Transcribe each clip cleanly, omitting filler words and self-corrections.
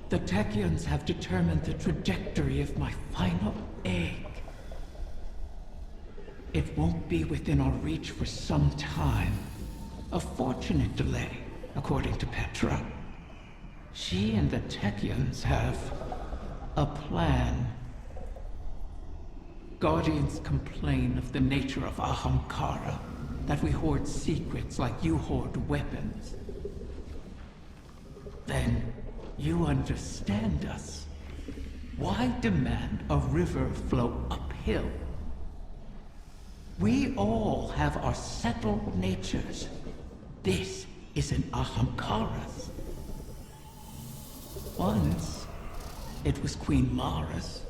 The Techians have determined the trajectory of my final egg. It won't be within our reach for some time. A fortunate delay, according to Petra. She and the Techians have a plan. Guardians complain of the nature of Ahamkara, that we hoard secrets like you hoard weapons. Then, you understand us. Why demand a river flow uphill? We all have our settled natures. This is an Ahamkara's. Once, it was Queen Mara's.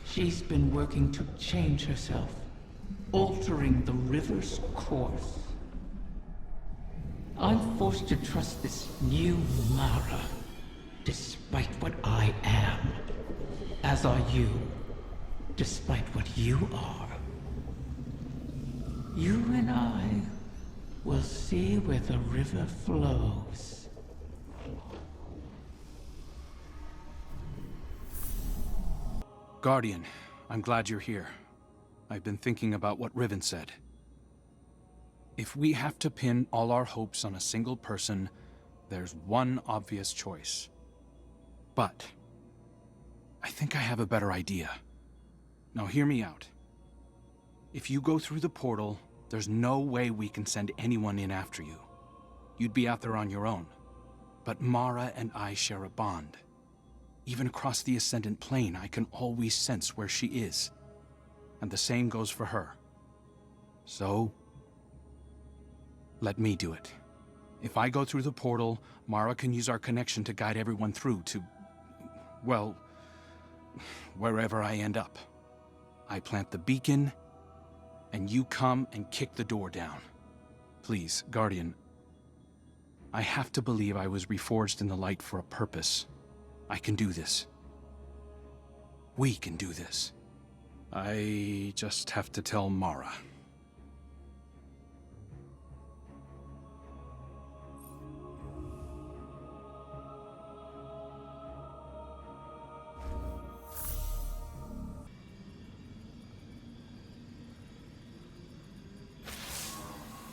She's been working to change herself, altering the river's course. I'm forced to trust this new Mara, despite what I am. As are you, despite what you are. You and I will see where the river flows. Guardian, I'm glad you're here. I've been thinking about what Riven said. If we have to pin all our hopes on a single person, there's one obvious choice. But I think I have a better idea. Now hear me out. If you go through the portal, there's no way we can send anyone in after you. You'd be out there on your own. But Mara and I share a bond. Even across the Ascendant Plane, I can always sense where she is. And the same goes for her. So, let me do it. If I go through the portal, Mara can use our connection to guide everyone through to, well, wherever I end up. I plant the beacon, and you come and kick the door down. Please, Guardian. I have to believe I was reforged in the light for a purpose. I can do this. We can do this. I just have to tell Mara.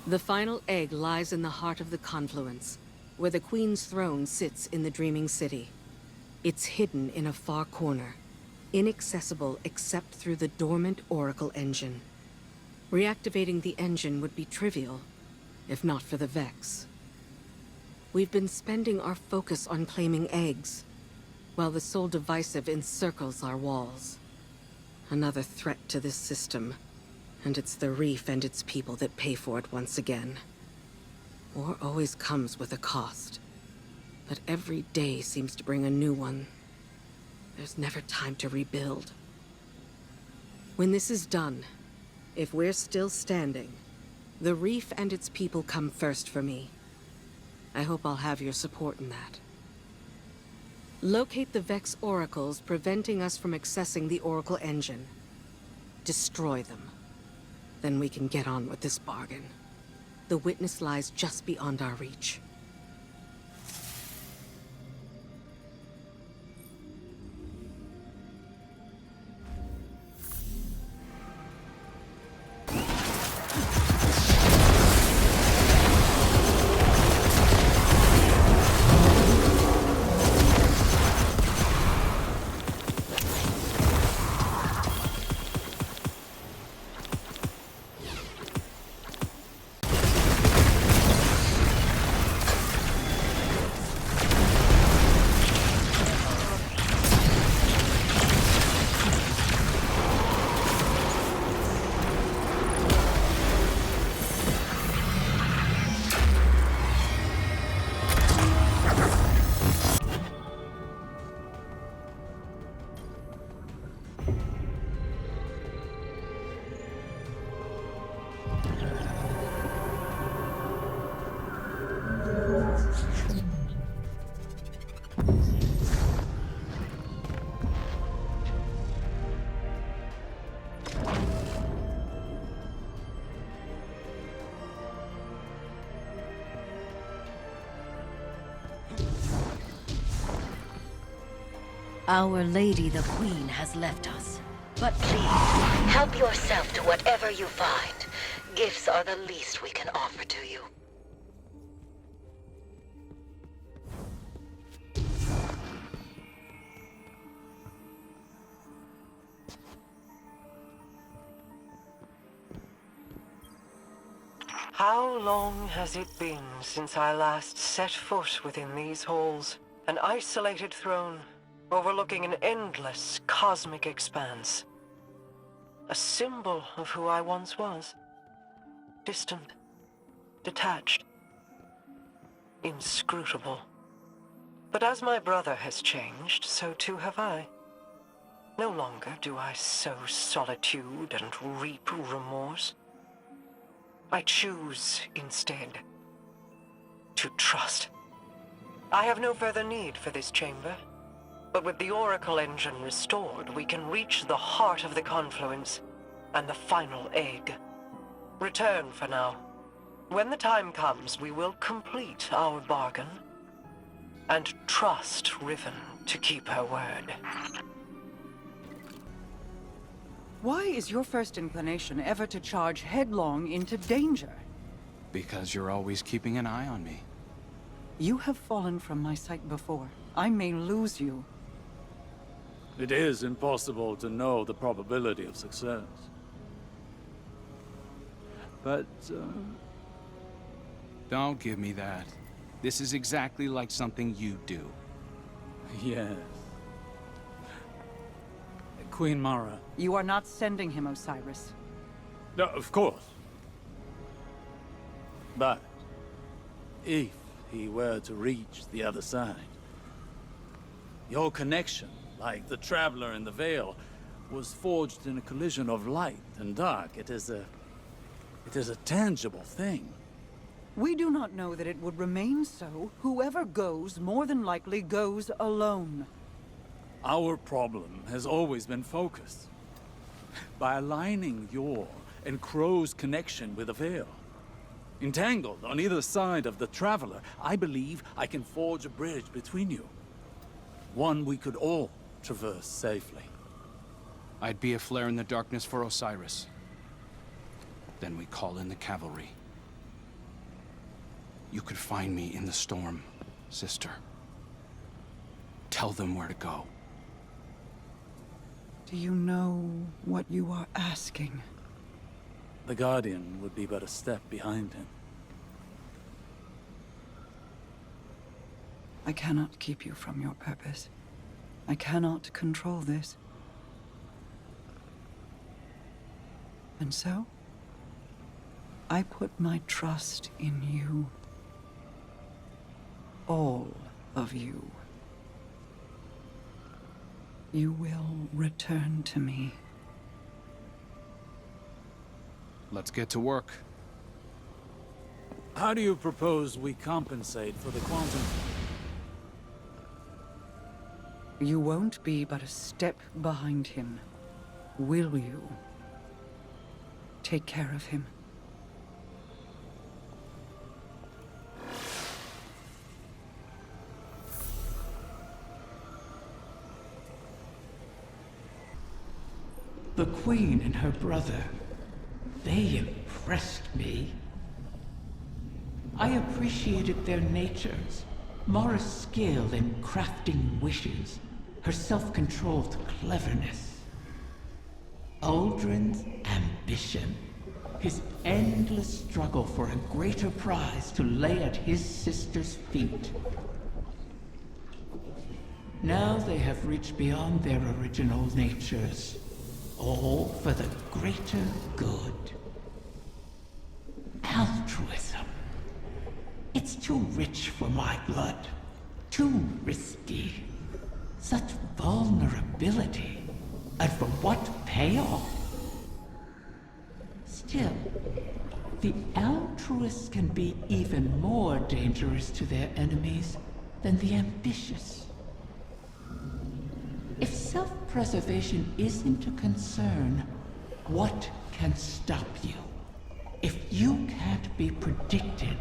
The final egg lies in the heart of the confluence, where the Queen's throne sits in the Dreaming City. It's hidden in a far corner, inaccessible except through the dormant Oracle engine. Reactivating the engine would be trivial, if not for the Vex. We've been spending our focus on claiming eggs, while the Soul Divisive encircles our walls. Another threat to this system. And it's the Reef and its people that pay for it once again. War always comes with a cost. But every day seems to bring a new one. There's never time to rebuild. When this is done, if we're still standing, the Reef and its people come first for me. I hope I'll have your support in that. Locate the Vex Oracles preventing us from accessing the Oracle engine. Destroy them. Then we can get on with this bargain. The witness lies just beyond our reach. Our Lady the Queen has left us. But Please, help yourself to whatever you find. Gifts are the least we can offer to you. How long has it been since I last set foot within these halls? An isolated throne, overlooking an endless cosmic expanse. A symbol of who I once was. Distant, detached, inscrutable. But as my brother has changed, so too have I. No longer do I sow solitude and reap remorse. I choose, instead, to trust. I have no further need for this chamber, but with the Oracle engine restored, we can reach the heart of the confluence and the final egg. Return for now. When the time comes, we will complete our bargain and trust Riven to keep her word. Why is your first inclination ever to charge headlong into danger? Because you're always keeping an eye on me. You have fallen from my sight before. I may lose you. It is impossible to know the probability of success. But, Don't give me that. This is exactly like something you do. yes. Queen Mara. You are not sending him, Osiris. No, of course. But, if he were to reach the other side, your connection, like the Traveler in the Veil, was forged in a collision of light and dark. It is a tangible thing. We do not know that it would remain so. Whoever goes, more than likely goes alone. Our problem has always been focus. By aligning your and Crow's connection with the Veil. Entangled on either side of the Traveler, I believe I can forge a bridge between you. One we could all traverse safely. I'd be a flare in the darkness for Osiris. Then we call in the cavalry. You could find me in the storm, sister. Tell them where to go. Do you know what you are asking? The Guardian would be but a step behind him. I cannot keep you from your purpose. I cannot control this. And so, I put my trust in you. All of you. You will return to me. Let's get to work. How do you propose we compensate for the quantum? You won't be but a step behind him, will you? Take care of him. The Queen and her brother, they impressed me. I appreciated their natures, Mara's skill in crafting wishes, her self-controlled cleverness. Uldren's ambition, his endless struggle for a greater prize to lay at his sister's feet. Now they have reached beyond their original natures, all for the greater good. Altruism. It's too rich for my blood. Too risky. Such vulnerability. And for what payoff? Still, the altruists can be even more dangerous to their enemies than the ambitious. If self-preservation isn't a concern, what can stop you? If you can't be predicted,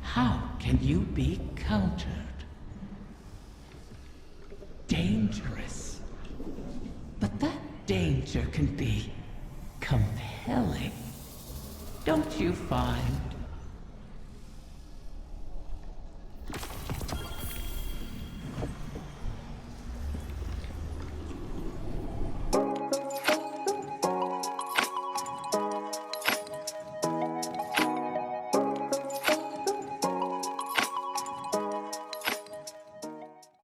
how can you be countered? Dangerous future can be compelling. Don't you find?